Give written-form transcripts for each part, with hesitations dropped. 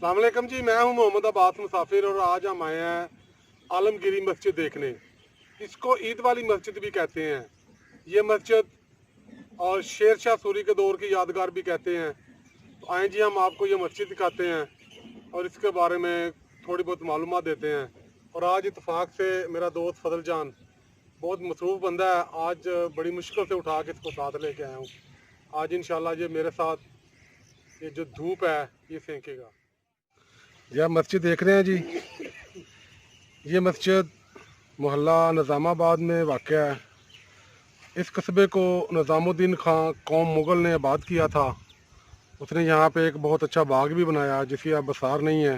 अस्सलाम वालेकुम जी, मैं हूं मोहम्मद अब्बास मुसाफिर और आज हम आए हैं आलमगिरी मस्जिद देखने। इसको ईद वाली मस्जिद भी कहते हैं। ये मस्जिद और शेर शाह सूरी के दौर की यादगार भी कहते हैं। तो आए जी, हम आपको ये मस्जिद दिखाते हैं और इसके बारे में थोड़ी बहुत मालूमात देते हैं। और आज इत्तेफाक से मेरा दोस्त फजल जान बहुत मसरूफ़ बंदा है, आज बड़ी मुश्किल से उठा के इसको साथ लेके आया हूँ। आज इंशाल्लाह ये मेरे साथ ये जो धूप है ये सेंकेगा। ये आप मस्जिद देख रहे हैं जी, ये मस्जिद मोहल्ला निज़ामाबाद में वाक़ है। इस कस्बे को निज़ामुद्दीन खां कौम मुग़ल ने आबाद किया था। उसने यहाँ पे एक बहुत अच्छा बाग भी बनाया जिसकी आप बसार नहीं है।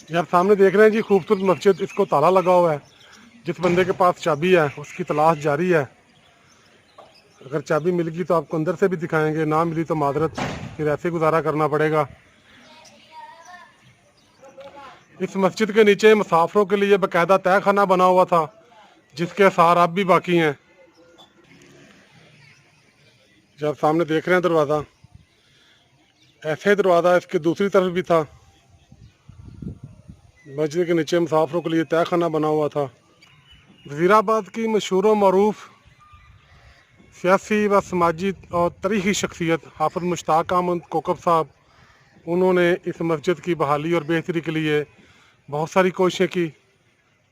ये आप सामने देख रहे हैं जी खूबसूरत मस्जिद, इसको ताला लगा हुआ है। जिस बंदे के पास चाबी है उसकी तलाश जारी है। अगर चाबी मिल गई तो आपको अंदर से भी दिखाएंगे, ना मिली तो मादरत फिर ऐसे गुजारा करना पड़ेगा। इस मस्जिद के नीचे मुसाफिरों के लिए बाकायदा तहखाना बना हुआ था जिसके आसार अब भी बाकी हैं। जो आप सामने देख रहे हैं दरवाज़ा, ऐसे दरवाज़ा इसके दूसरी तरफ भी था। मस्जिद के नीचे मुसाफिरों के लिए तहखाना बना हुआ था। वज़ीराबाद की मशहूर व मरूफ सियासी व समाजी और तारीख़ी शख्सियत हाफ़िज़ मुश्ताक अहमद कोकब साहब, उन्होंने इस मस्जिद की बहाली और बेहतरी के लिए बहुत सारी कोशिशें की।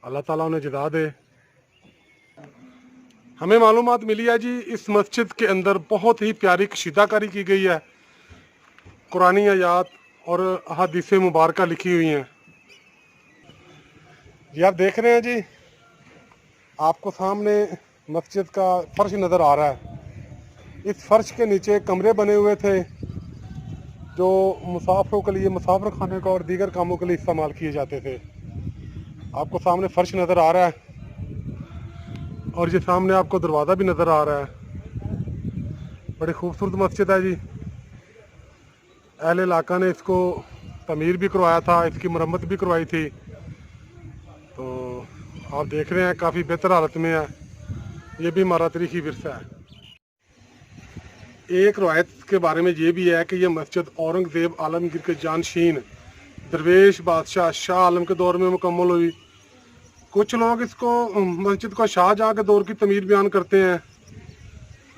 अल्लाह ताला उन्हें जज़ा दे। हमें मालूमात मिली है जी, इस मस्जिद के अंदर बहुत ही प्यारी कशीदाकारी की गई है। कुरानी आयात और अहादीस मुबारक लिखी हुई हैं। ये आप देख रहे हैं जी, आपको सामने मस्जिद का फर्श नज़र आ रहा है। इस फर्श के नीचे कमरे बने हुए थे जो मुसाफिरों के लिए, मुसाफिर खाने का और दीगर कामों के लिए इस्तेमाल किए जाते थे। आपको सामने फर्श नज़र आ रहा है और ये सामने आपको दरवाज़ा भी नज़र आ रहा है। बड़ी खूबसूरत मस्जिद है जी। अहले इलाका ने इसको तमीर भी करवाया था, इसकी मरम्मत भी करवाई थी। तो आप देख रहे हैं काफ़ी बेहतर हालत में है। ये भी हमारा तारीख़ी विरसा है। एक रवायत के बारे में ये भी है कि यह मस्जिद औरंगज़ेब आलमगीर के जानशीन दरवेश बादशाह शाह आलम के दौर में मुकम्मल हुई। कुछ लोग इसको मस्जिद को शाहजहाँ के दौर की तमीर बयान करते हैं,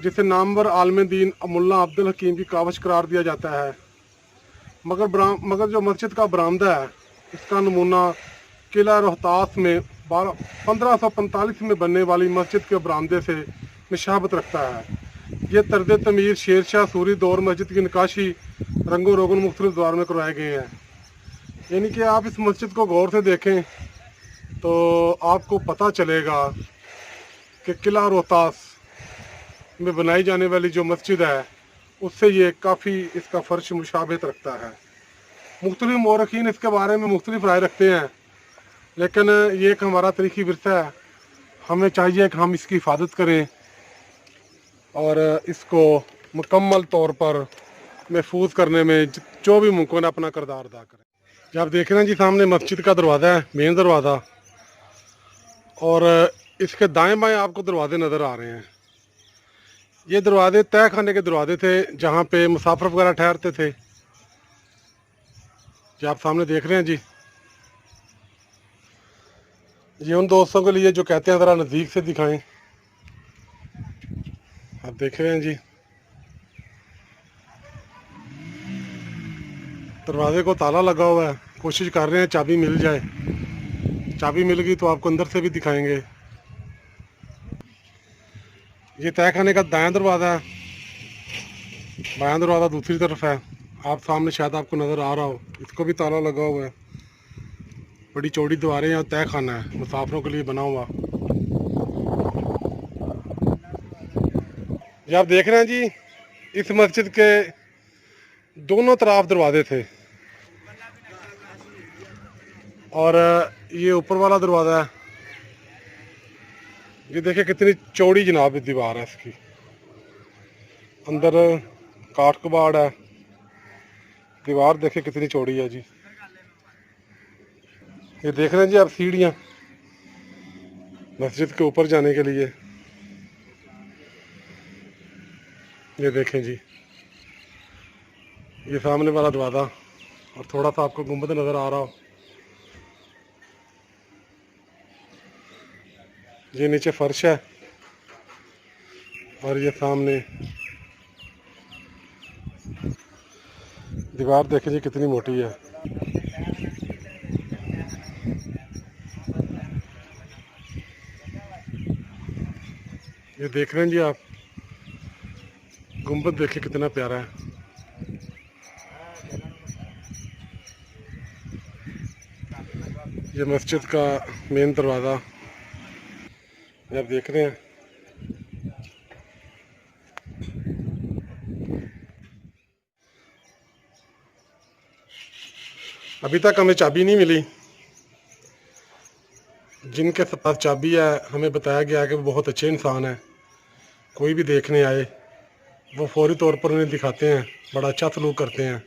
जिसे नामवर आलम दीन मुल्ला अब्दुल हकीम की कावश करार दिया जाता है। मगर जो मस्जिद का बरामदा है, इसका नमूना किला रोहतास में 1545 में बनने वाली मस्जिद के बरामदे से निशाबत रखता है। ये तर्ज तमीर शेर शाह सूरी दौर मस्जिद की नकाशी रंगो रोगन मुख्तलिफ द्वार में करवाए गए हैं। यानी कि आप इस मस्जिद को गौर से देखें तो आपको पता चलेगा कि किला रोहतास में बनाई जाने वाली जो मस्जिद है उससे ये काफ़ी इसका फ़र्श मुशाबहत रखता है। मुख्तलिफ मौरखीन इसके बारे में मुख्तलिफ राय रखते हैं, लेकिन ये एक हमारा तारीख़ी विरसा है। हमें चाहिए कि हम इसकी हिफाजत करें और इसको मुकम्मल तौर पर महफूज करने में जो भी मुमकिन अपना किरदार अदा करें। जब आप देख रहे हैं जी, सामने मस्जिद का दरवाज़ा है, मेन दरवाज़ा, और इसके दाएं बाएं आपको दरवाजे नज़र आ रहे हैं। ये दरवाजे तय खाने के दरवाजे थे जहाँ पे मुसाफिर वगैरह ठहरते थे। जो आप सामने देख रहे हैं जी, ये उन दोस्तों के लिए जो कहते हैं ज़रा नज़दीक से दिखाएं। आप देख रहे हैं जी, दरवाजे को ताला लगा हुआ है। कोशिश कर रहे हैं चाबी मिल जाए। चाबी मिल गई तो आपको अंदर से भी दिखाएंगे। ये तहखाने का दायां दरवाज़ा है, बायां दरवाज़ा दूसरी तरफ है। आप सामने शायद आपको नज़र आ रहा हो, इसको भी ताला लगा हुआ है। बड़ी चौड़ी दीवारें हैं और तहखाना है मुसाफिरों के लिए बना हुआ। ये आप देख रहे हैं जी, इस मस्जिद के दोनों तरफ दरवाजे थे और ये ऊपर वाला दरवाज़ा है। ये देखिए कितनी चौड़ी जनाब दीवार है इसकी। अंदर काठ कबाड़ है। दीवार देखिए कितनी चौड़ी है जी। ये देख रहे हैं जी आप सीढ़ियाँ मस्जिद के ऊपर जाने के लिए। ये देखें जी, ये सामने वाला दरवाज़ा और थोड़ा सा आपको गुंबद नज़र आ रहा हो। ये नीचे फर्श है और ये सामने दीवार देखें जी कितनी मोटी है। ये देख रहे हैं जी आप, गुंबद देखिए कितना प्यारा है। ये मस्जिद का मेन दरवाज़ा ये आप देख रहे हैं। अभी तक हमें चाबी नहीं मिली। जिनके पास चाबी है हमें बताया गया कि वो बहुत अच्छे इंसान है, कोई भी देखने आए वो फौरी तौर पर उन्हें दिखाते हैं, बड़ा अच्छा सलूक करते हैं।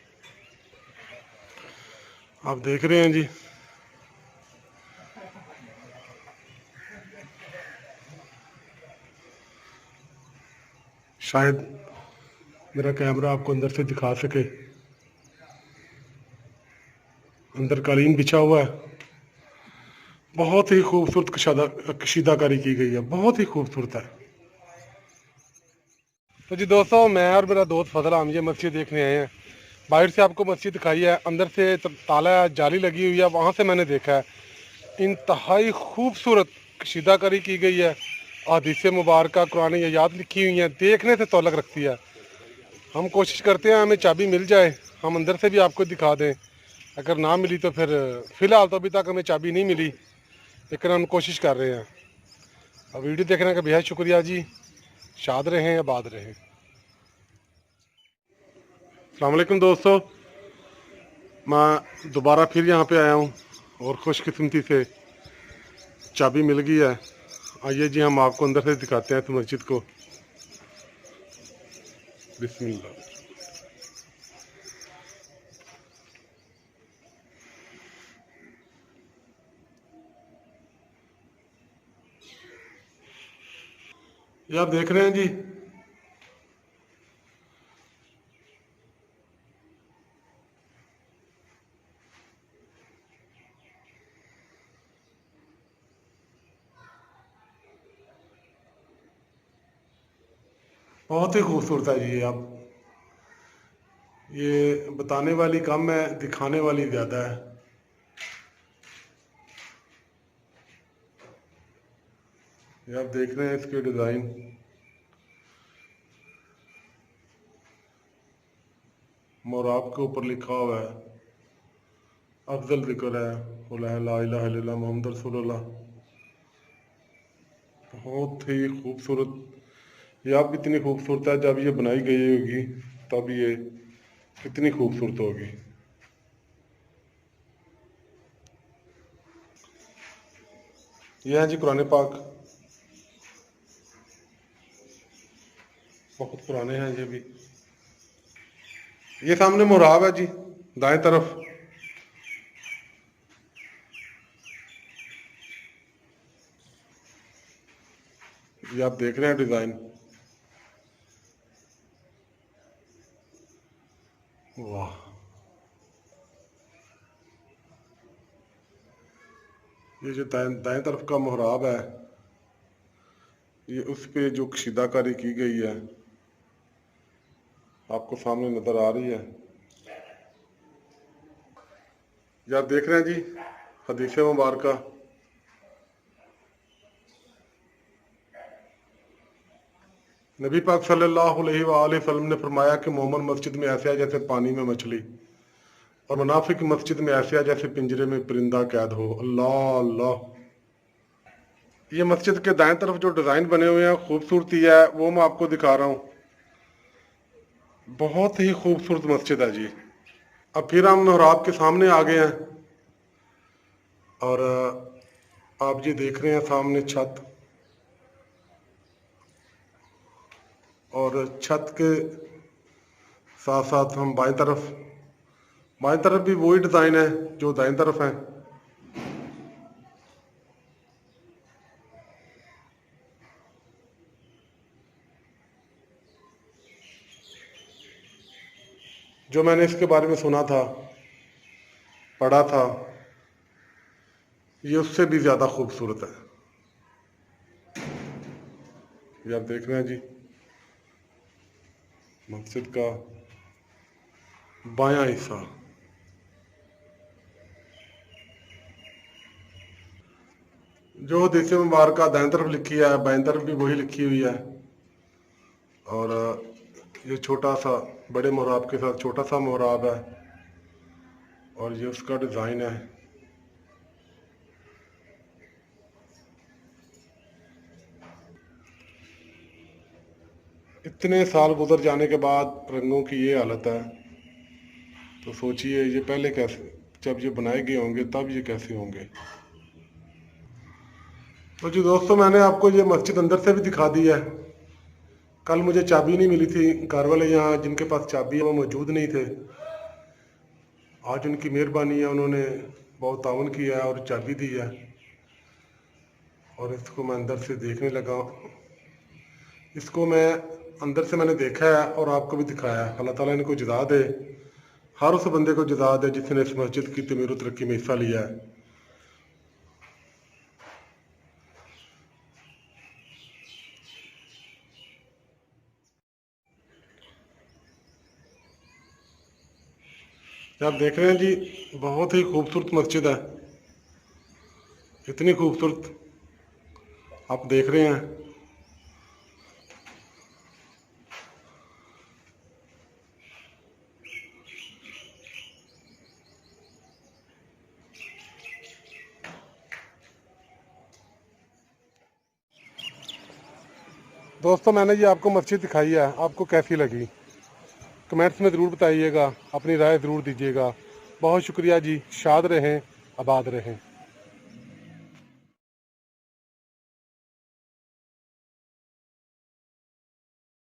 आप देख रहे हैं जी। शायद मेरा कैमरा आपको अंदर से दिखा सके। अंदर कालीन बिछा हुआ है, बहुत ही खूबसूरत कशीदाकारी की गई है, बहुत ही खूबसूरत है। तो जी दोस्तों, मैं और मेरा दोस्त फजल हम ये मस्जिद देखने आए हैं। बाहर से आपको मस्जिद दिखाई है, अंदर से ताला जाली लगी हुई है, वहाँ से मैंने देखा है। इंतहाई खूबसूरत कशीदाकारी की गई है। हदीस मुबारक कुरान आयात लिखी हुई हैं, देखने से तौलक रखती है। हम कोशिश करते हैं हमें चाबी मिल जाए, हम अंदर से भी आपको दिखा दें। अगर ना मिली तो फिर फ़िलहाल तो अभी तक हमें चाबी नहीं मिली, लेकिन हम कोशिश कर रहे हैं। और वीडियो देखने का बेहद शुक्रिया जी। शाद रहें, आबाद रहें। अस्सलाम वालेकुम दोस्तों, मैं दोबारा फिर यहाँ पे आया हूँ और खुशकिस्मती से चाबी मिल गई है। आइए जी हम आपको अंदर से दिखाते हैं इस मस्जिद को। बिस्मिल्लाह। ये आप देख रहे हैं जी, बहुत ही खूबसूरत है जी। आप ये बताने वाली कम है, दिखाने वाली ज़्यादा है। ये आप देख रहे हैं इसके डिज़ाइन, मोराब के ऊपर लिखा हुआ है अफजल जिक्र है ला इलाहा इल्लल्लाह मोहम्मद रसूलुल्लाह। बहुत ही खूबसूरत। ये आप इतनी खूबसूरत है, जब ये बनाई गई होगी तब ये कितनी खूबसूरत होगी। ये है जी कुरान पाक, बहुत पुराने हैं ये भी। ये सामने मुराब है जी, दाएं तरफ। ये आप देख रहे हैं डिज़ाइन, वाह। ये जो दाएं दाएं तरफ का मुहराब है, ये उस पे जो कशीदाकारी की गई है आपको सामने नज़र आ रही है। ये आप देख रहे हैं जी हदीस मुबारक। नबी पाक सल्लल्लाहु अलैहि वसल्लम ने फरमाया कि मोमिन मस्जिद में ऐसे है जैसे पानी में मछली, और मुनाफिक मस्जिद में ऐसे है जैसे पिंजरे में परिंदा कैद हो। अल्लाह अल्लाह। ये मस्जिद के दाएं तरफ जो डिज़ाइन बने हुए हैं, खूबसूरती है वो मैं आपको दिखा रहा हूँ। बहुत ही खूबसूरत मस्जिद है जी। अब फिर हम मेहराब के सामने आ गए हैं और आप ये देख रहे हैं सामने छत, और छत के साथ साथ हम बाएं तरफ भी वही डिज़ाइन है जो दाएं तरफ है। जो मैंने इसके बारे में सुना था, पढ़ा था, ये उससे भी ज़्यादा खूबसूरत है। ये आप देख रहे हैं जी, मस्जिद का बायां हिस्सा। जो हदीस मुबारक दाएं तरफ लिखी है, बाएं तरफ भी वही लिखी हुई है। और ये छोटा सा बड़े मोहराब के साथ छोटा सा मोहराब है, और ये उसका डिज़ाइन है। इतने साल गुजर जाने के बाद रंगों की ये हालत है, तो सोचिए ये पहले कैसे, जब ये बनाए गए होंगे तब ये कैसे होंगे। तो जी दोस्तों, मैंने आपको ये मस्जिद अंदर से भी दिखा दी है। कल मुझे चाबी नहीं मिली थी, घर वाले यहाँ जिनके पास चाबी है वो मौजूद नहीं थे। आज उनकी मेहरबानी है, उन्होंने बहुत ताउन किया है और चाबी दी है, और इसको मैं अंदर से देखने लगा। इसको मैं अंदर से मैंने देखा है और आपको भी दिखाया है। अल्लाह ताला इनको जज़ा दे, हर उस बंदे को जज़ा दे जिसने इस मस्जिद की तमीर व तरक्की में हिस्सा लिया है। आप देख रहे हैं जी, बहुत ही खूबसूरत मस्जिद है। इतनी खूबसूरत आप देख रहे हैं। दोस्तों, मैंने ये आपको मस्जिद दिखाई है, आपको कैसी लगी कमेंट्स में ज़रूर बताइएगा, अपनी राय ज़रूर दीजिएगा। बहुत शुक्रिया जी। शाद रहें, आबाद रहें।